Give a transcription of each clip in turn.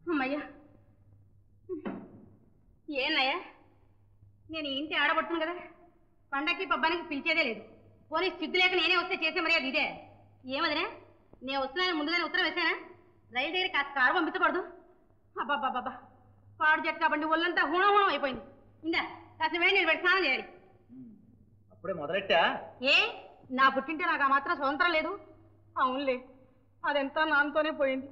అమ్మయ్యా ఏనయ్యా నేను ఇంటి ఆడబడుతున్నాను కదా పండక్కి పబ్బానికి పిలిచేదే లేదు పోనీ సిగ్గు లేక నేనే వస్తే చేసే మర్యాద ఇదే ఏమదనే నేను వస్తున్నాను ముందుగానే ఉత్తరం వేసానా రైలు దగ్గర కాస్త కారు పంపించకూడదు అబ్బాబ్బాబ్బా పాడు చెట్టు కాబట్టి ఒళ్ళంతా హూణం అయిపోయింది ఇందా కాస్త వేడి నేను పెట్టి స్నానం చేయాలి అప్పుడే మొదలెట్టా ఏ నా పుట్టింటే నాకు ఆ మాత్రం స్వతంత్రం లేదు అవునులే అదంతా నాన్నతోనే పోయింది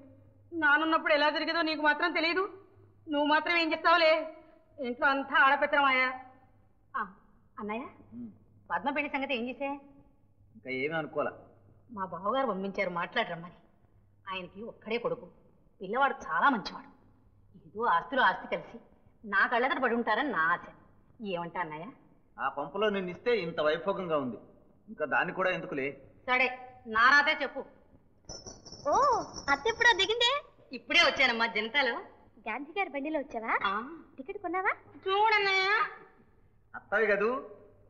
నానున్నప్పుడు ఎలా జరిగేదో నీకు మాత్రం తెలియదు నువ్వు మాత్రం ఏం చెప్తావులే ఇంట్లో అంతా ఆడపెత్తరమాయా అన్నయ్య పద్మ పెళ్లి సంగతి ఏం చేసే ఇంకా ఏమీ అనుకోలే మా బావగారు పంపించారు మాట్లాడరమ్మని ఆయనకి ఒక్కడే కొడుకు పిల్లవాడు చాలా మంచివాడు ఏదో ఆస్తిలో ఆస్తి కలిసి నా కళ్ళెదట పడి ఉంటారని నా ఆశ ఏమంటా అన్నయ్య ఆ పంపులో నిన్ను ఇస్తే ఇంత వైభోగంగా ఉంది ఇంకా దాన్ని కూడా ఎందుకులే సరే నా రాతే చెప్పు ఓ అత్త ఎప్పుడో దిగిందే ఇప్పుడే వచ్చానమ్మా జనతాలు గాంధీ గారి బండిలో వచ్చావా టికెట్ కొన్నావా చూడన్నయ్య అత్తవి కదూ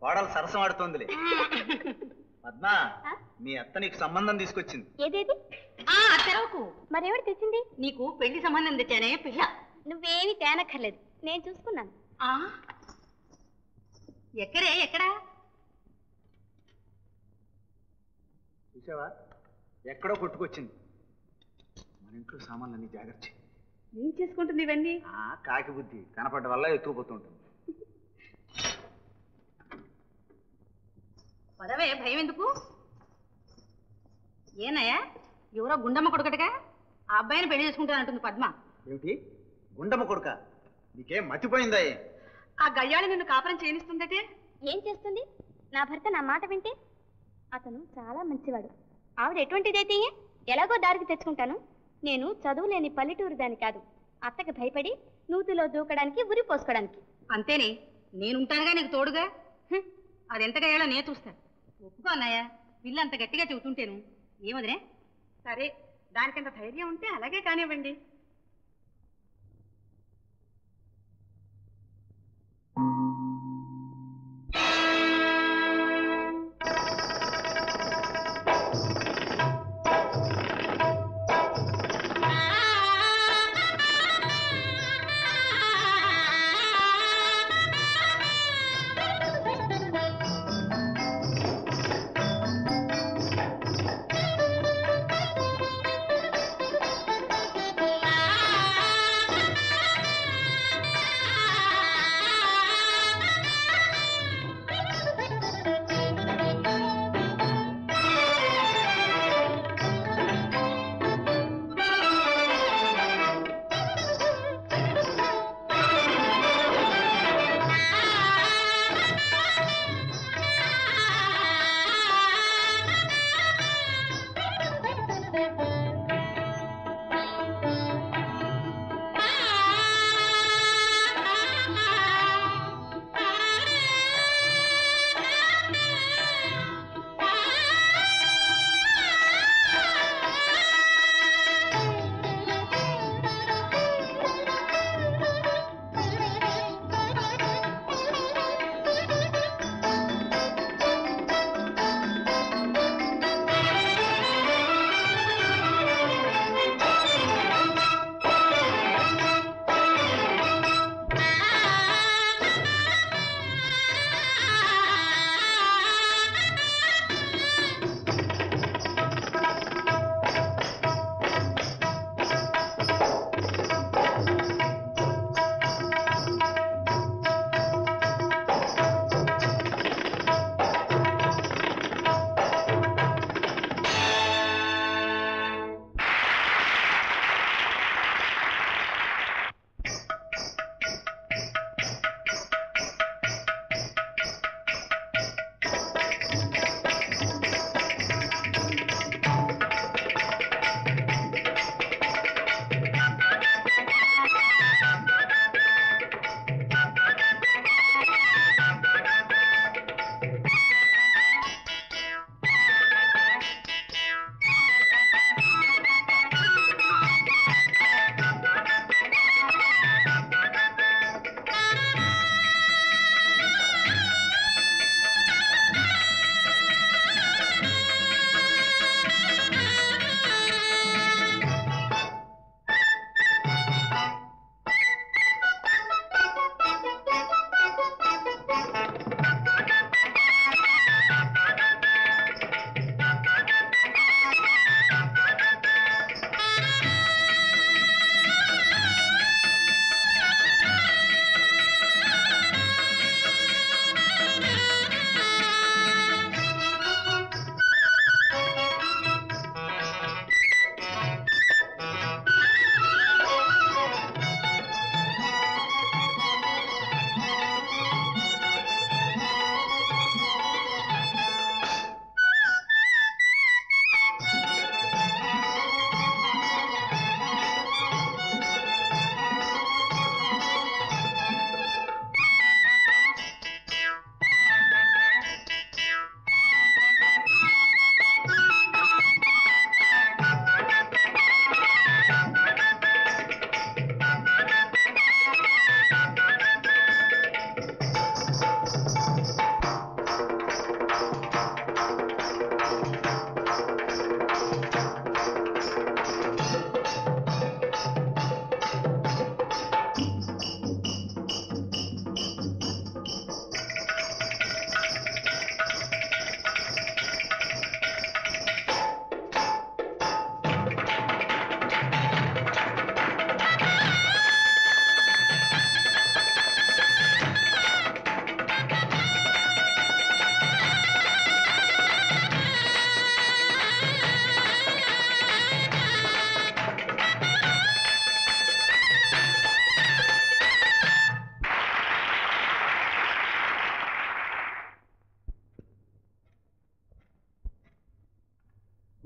కోడలు సరసం ఆడుతోందిలే పద్మ మీ అత్త నీకు సంబంధం తీసుకొచ్చింది ఏదేది తెరవకు మరేమిటి తెచ్చింది నీకు పెళ్లి సంబంధం తెచ్చానే పిల్ల నువ్వేమీ తేనక్కర్లేదు నేను చూసుకున్నాను ఎక్కడే ఎక్కడా చూసావా ఎక్కడో కొట్టుకొచ్చింది మన ఇంట్లో సామాన్లన్నీ జాగ్రత్త ఏం చేసుకుంటుంది ఇవన్నీ కాకి బుద్ధి కనపడ్డ వల్ల ఎత్తుకుపోతుంటుంది పదవే భయం ఎందుకు ఏనయ్యా ఎవరో గుండమ్మ కొడుకటగా ఆ అబ్బాయిని పెళ్లి చేసుకుంటానంటుంది పద్మ ఏమిటి గుండమ్మ కొడుక నీకేం మతిపోయిందా ఆ గయ్యాళి నిన్ను కాపురం చేయనిస్తుందటే ఏం చేస్తుంది నా భర్త నా మాట వింటే అతను చాలా మంచివాడు ఆవిడ ఎటువంటిదైతే ఎలాగో దారికి తెచ్చుకుంటాను నేను చదువులేని పల్లెటూరు దాని కాదు అత్తకి భయపడి నూతిలో దూకడానికి ఉరి పోసుకోవడానికి అంతేనే నేనుంటానుగా నీకు తోడుగా అది ఎంత గయ్యాలో నే చూస్తాను ఒప్పుకో అన్నయ్య పిల్ల అంత గట్టిగా చెబుతుంటేను ఏమదినే సరే దానికంత ధైర్యం ఉంటే అలాగే కానివ్వండి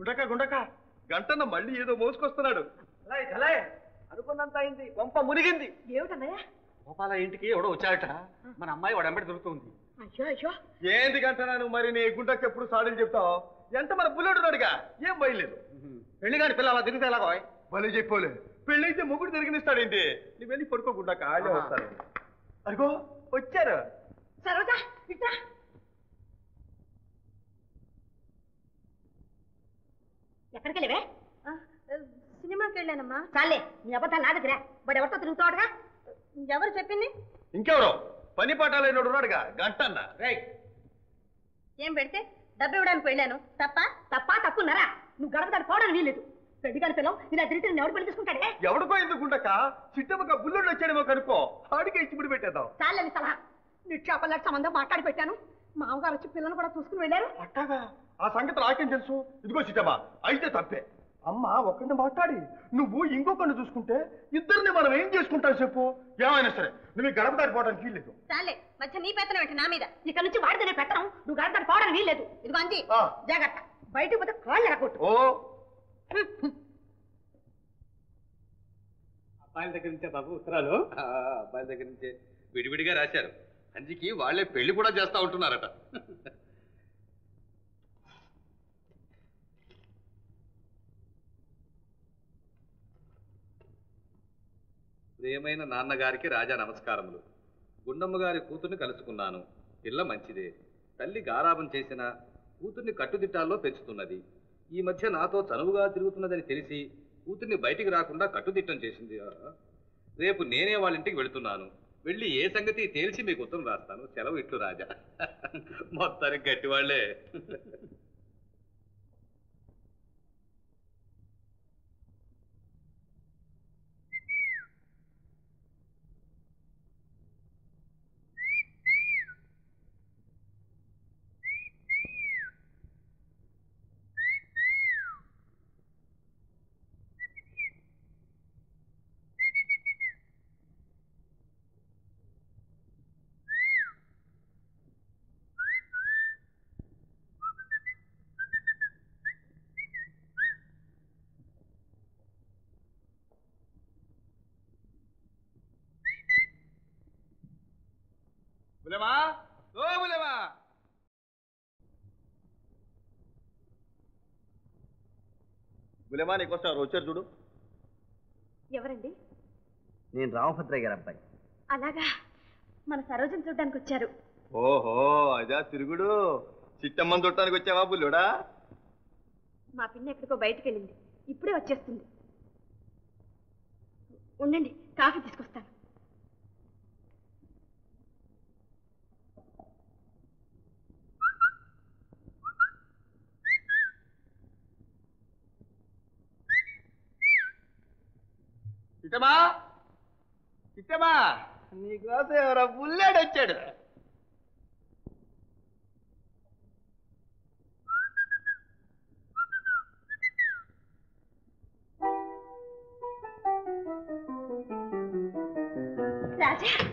గుండక గుండక గంటన్న మళ్ళీ ఏదో మోసుకొస్తున్నాడు. చలాయ్ అనుకున్నంత అయింది, కొంప మునిగింది. ఏమిటన్నయ్య? గోపాల ఇంటికి ఎవడో వచ్చాడట, మన అమ్మాయి వాడు ఎంబడి దొరుకుతుంది. అయ్యో అయ్యో, ఏంది గంటన్నాను మరి నీ గుండకి ఎప్పుడు సాడీలు చెప్తావు? ఎంత మన బుల్లెడున్నాడుగా, ఏం బయలేదు. పెళ్లి కాని పిల్ల అలా తిరిగితే ఎలాగో భలే చెప్పోలే. పెళ్ళైతే మొగుడు తిరిగినిస్తాడేంటి? నువ్వు వెళ్ళి పడుకోకుండా కాళ్ళే వస్తారు. అదిగో వచ్చారు. సరోజా ఇట్లా ఎక్కడికి వెళ్ళవే? సినిమాకి వెళ్ళానమ్మా. చాలే నీ అబద్ధాలు నా దగ్గర. వాడు ఎవరితో తిరుగుతాడుగా? ఎవరు చెప్పింది? ఇంకెవరో పని పాఠాలైనడు ఉన్నాడుగా గంటన్న. ఏం పెడితే డబ్బు ఇవ్వడానికి వెళ్ళాను. తప్పున్నారా? నువ్వు గడప దాన్ని పోవడానికి వీల్లేదు. పెళ్లి కాని పిల్లలు ఇలా తిరిగి ఎవరు పెళ్లి తీసుకుంటాడే? ఎవడికో ఎందుకుండక చిట్టమ్మక బుల్లుడు వచ్చాడేమో కనుక్కో, ఆడికి ఇచ్చిపుడి పెట్టేద్దాం. చాలని సలహా. నిక్షేపల్లాంటి సంబంధం మాట్లాడి పెట్టాను. మామగారు వచ్చి పిల్లలు కూడా చూసుకుని వెళ్ళారు. అట్టగా ఆ సంగతి నాకేం తెలుసు? ఇదిగో చిట్టమ్మా, అయితే తప్పే. అమ్మ ఒక్కడిని మాట్లాడి నువ్వు ఇంకొకరిని చూసుకుంటే ఇద్దరిని మనం ఏం చేసుకుంటావు చెప్పు? ఏమైనా సరే నువ్వు గడప దాటిపోవడానికి వీల్లేదు. చాలే మధ్య నీ పెత్తనం ఏంటి నా మీద? ఇక్కడ నుంచి వాడితేనే పెట్టడం, నువ్వు గడప దాటిపోవడానికి వీల్లేదు. ఇదిగో అంజీ జాగ్రత్త, బయటకు పోతే కాళ్ళు ఎరగొట్టు. ఓ అబ్బాయిల దగ్గర నుంచే బాబు ఉత్తరాలు? అబ్బాయిల దగ్గర నుంచే విడివిడిగా రాశారు. అంజికి వాళ్లే పెళ్లి కూడా చేస్తా ఉంటున్నారట. ప్రియమైన నాన్నగారికి రాజా నమస్కారములు. గుండమ్మ గారి కూతుర్ని కలుసుకున్నాను. పిల్ల మంచిదే. తల్లి గారాబం చేసిన కూతుర్ని కట్టుదిట్టాల్లో పెంచుతున్నది. ఈ మధ్య నాతో చనువుగా తిరుగుతున్నదని తెలిసి కూతుర్ని బయటికి రాకుండా కట్టుదిట్టం చేసింది. రేపు నేనే వాళ్ళ ఇంటికి వెళుతున్నాను. వెళ్ళి ఏ సంగతి తేల్చి మీకు ఉత్తరం రాస్తాను. సెలవు ఇట్లు రాజా. మొత్తానికి గట్టివాళ్లే. బులేమా, ఓ బులేమా, బులేమా నీకోసం ఎవరు వచ్చారు చూడు. ఎవరండి? నేను రామభద్రయ్య గారి అబ్బాయి. అలాగా, మన సరోజను చూడడానికి వచ్చారు. ఓహో అదా తిరుగుడు. చిట్టమ్మని చూడటానికి వచ్చావా బుల్లుడా? మా పిన్ని ఎక్కడికో బయటికి వెళ్ళింది, ఇప్పుడే వచ్చేస్తుంది. ఉండండి, కాఫీ తీసుకొస్తాను. చిట్టమా, చిట్టమా, నీకోసం ఎవరో బుల్లాడు వచ్చాడు.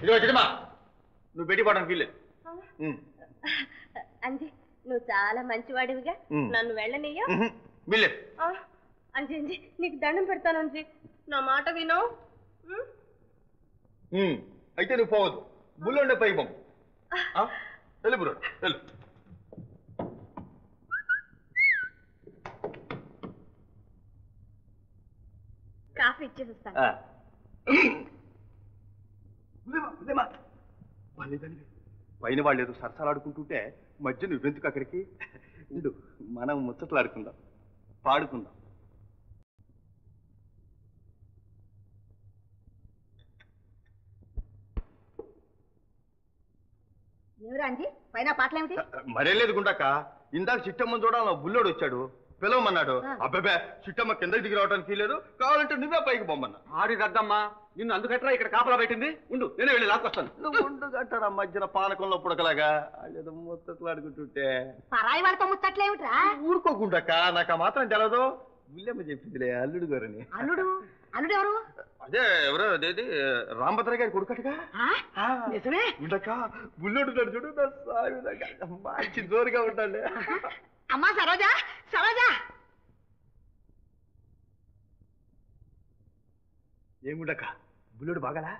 ఇదిగో చిట్టమా, నువ్వు పెట్టిపోవడానికి వీల్లేదు. అంజీ, నువ్వు చాలా మంచివాడివిగా నన్ను వెళ్ళనీయా? వీల్లేదు. అంజీ అంజీ, నీకు దండం పెడతాను అంజీ, నా మాట విను. అయితే నువ్వు పోవద్దు. బుల్లుండే పై బొమ్మ వెళ్ళు బుల్లోడు వెళ్ళు. కాఫీ ఇచ్చేసి వస్తాను. పైన వాళ్ళు ఏదో సరసాలాడుకుంటుంటే మధ్య నువ్వెందుకు అక్కడికి? ఇందు మనం ముచ్చట్లాడుకుందాం, పాడుకుందాం. ఎవరు అంజీ, పైన పాటలేమిటి? మరే లేదు గుండక్క, ఇందాక చిట్టమ్మని చూడాలి బుల్లోడు వచ్చాడు, పిలవమన్నాడు. అబ్బాబే చిట్టమ్మ కిందకి దిగి రావడానికి లేదు, కావాలంటే నువ్వే పైకి పొమ్మన్నా. ఆడి రద్దమ్మా, నిన్ను అందుకట్రా ఇక్కడ కాపలా పెట్టింది. ఉండు, నేనే వెళ్ళి లాక్కొస్తాను. నువ్వు ఉండు గంటారా మధ్యన పానకంలో పుడకలాగా అదేదో ముచ్చట్లాడుకుంటుంటే. పరాయి వాళ్ళతో ముచ్చట్లేమిట్రా? ఊరుకోకుండాక, నాకు ఆ మాత్రం తెలదు. బుల్లెమ్మ చెప్పిందిలే అల్లుడు గారని. అల్లుడు? అల్లుడు ఎవరు? అదే ఎవరో అదేది రామభద్ర గారి కొడుకట్టుగా. నిజమే? ఉండక బుల్లుడు చూడు, మంచి జోరుగా ఉంటాడు. అమ్మా సరోజా, సరోజా, ఏం గుండక్క బుల్లెడు బాగాలా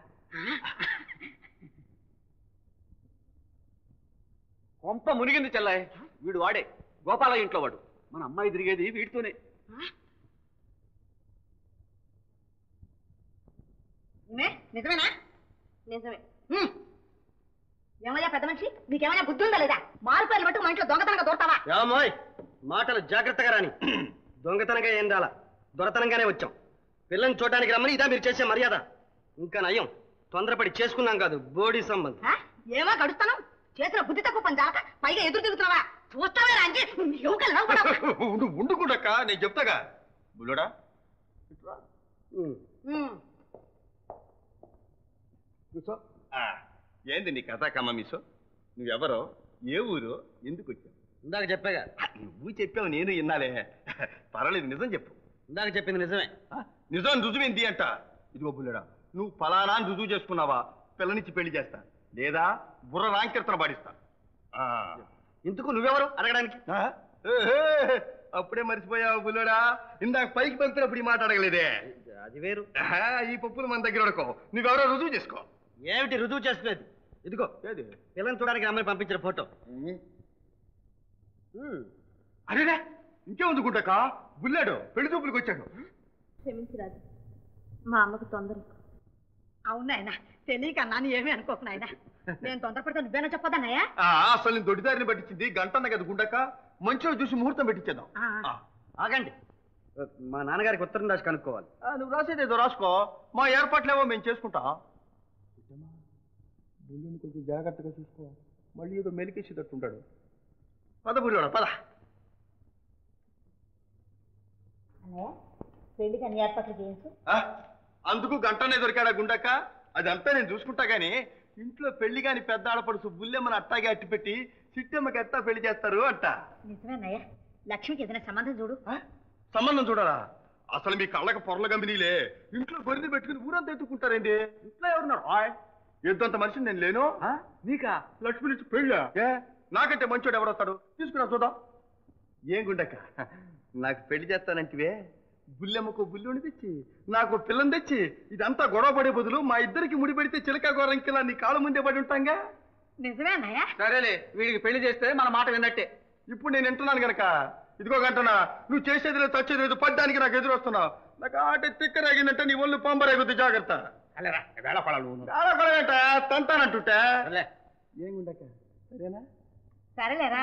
కొంప మునిగింది చెల్లాయ్. వీడు వాడే గోపాల ఇంట్లో వాడు. మన అమ్మాయి తిరిగేది వీడితోనే. నిజమేనా? నిజమే. ఏమయ్యా పెద్ద మనిషి, నీకేమైనా బుద్ధి ఉందా లేదా? మారుపేర్లు బట్టి మా ఇంట్లో దొంగతనంగా దొరతావా? ఏమోయ్ మాటలు జాగ్రత్తగా రాని. దొంగతనంగా ఏం రాలా, దొరతనంగానే వచ్చాం. పిల్లని చూడడానికి రమ్మని ఇదా మీరు చేసే మర్యాద? ఇంకా నయం, తొందరపడి చేసుకున్నాం కాదు బోడీ సంబంధం. ఏమో గడుస్తాను, చేసిన బుద్ధి తక్కువ పని చాలక పైగా ఎదురు తిరుగుతున్నావా? చూస్తావే రాంచి ఉండుకుండక్క, నేను చెప్తాగా. బుల్లోడా కూర్చో. ఏంది నీ కథ కమ్మ మీసో? నువ్వెవరో, ఏ ఊరో, ఎందుకు వచ్చావు? ఇందాక చెప్పాగా. నువ్వు చెప్పావు, నేను విన్నాలే. పర్వాలేదు, నిజం చెప్పు. ఇందాక చెప్పింది నిజమే. నిజం రుజువేంది అంట. ఇదిగో బుల్లడా, నువ్వు ఫలానా రుజువు చేసుకున్నావా పిల్లనిచ్చి పెళ్లి చేస్తా, లేదా బుర్ర రాంకీర్తన పాడిస్తా. ఇందుకు నువ్వెవరు అడగడానికి? అప్పుడే మర్చిపోయావు బుల్లడా, ఇందాక పైకి పంపినప్పుడు ఈ మాట అడగలేదే. అది వేరు. ఈ పప్పులు మన దగ్గర ఉడకో, నువ్వెవరో రుజువు చేసుకో. ఏమిటి రుజువు చేసుకునేది? ఇదిగో పిల్లని చూడడానికి అమ్మాయి పంపించిన ఫోటో. అరేనా, ఇంకేముందుకుంటాక బుల్లాడు పెళ్లి చూపులకు వచ్చాడు. క్షమించరాదు, మా అమ్మకు తొందర. అవును ఆయన, తెలియక నాన్న ఏమీ అనుకోకు నాయన. నేను తొందరపడితే నువ్వేనా చెప్పదన్నయ్యా? అసలు నేను దొడ్డిదారిని పట్టించింది గంటన్న కదా గుండక్క. మంచిగా చూసి ముహూర్తం పెట్టించేద్దాం. ఆగండి, మా నాన్నగారికి ఉత్తరం రాసి కనుక్కోవాలి. నువ్వు రాసేదేదో రాసుకో, మా ఏర్పాట్లేవో మేము చేసుకుంటా. బుల్లుని కొంచెం జాగ్రత్తగా చూసుకో, మళ్ళీ ఏదో మెలికేసేటట్టుంటాడు. పద బుల్లుడా పద. పెళ్లికి అన్ని ఏర్పాట్లు చేయించు. అందుకు గంటనే దొరికాడా గుండక్క? అదంతా నేను చూసుకుంటా గానీ, ఇంట్లో పెళ్లి కాని పెద్ద ఆడపడుచు బుల్లెమ్మని అట్టాగే అట్టిపెట్టి చిట్టమ్మకి ఎట్టా పెళ్లి చేస్తారు అంట. నిజమేనయ్యా, లక్ష్మికి ఏదైనా సంబంధం చూడు. సంబంధం చూడాలా? అసలు మీ కళ్ళకి పొరల గంభినీలే. ఇంట్లో గొర్రెలు పెట్టుకుని ఊరంతా ఎత్తుకుంటారేంటి? ఇంట్లో ఎవరున్నారు? ఎంతంత మనిషిని నేను లేను. నీకా లక్ష్మి నుంచి పెళ్ళా? నాకంటే మంచోడు ఎవడొస్తాడు? తీసుకురా చూద్దాం. ఏం గుండక్క, నాకు పెళ్లి చేస్తానంటివే, బుల్లెమ్మకు బుల్లుని తెచ్చి నాకు పిల్లని తెచ్చి ఇదంతా గొడవ పడే బదులు మా ఇద్దరికి ముడి పెడితే చిలక గోరంకిలా నీ కాళ్ళ ముందే పడి ఉంటాంగా. నిజమేనయ్యా? సరేలే, వీడికి పెళ్లి చేస్తే మన మాట విన్నట్టే. ఇప్పుడు నేను వింటున్నాను గనక ఇదిగో గంటనా, నువ్వు చేసేది లేదు చచ్చేది లేదు, పడ్డానికి నాకు ఎదురు వస్తున్నావు. నాకు ఆట తిక్కరాగిందంటే నీ ఒళ్ళు పంబరాగుద్ది, జాగ్రత్త. వేళ తంతానంటుంటే ఏం గుండక్క, సరేనా? సరేలేరా.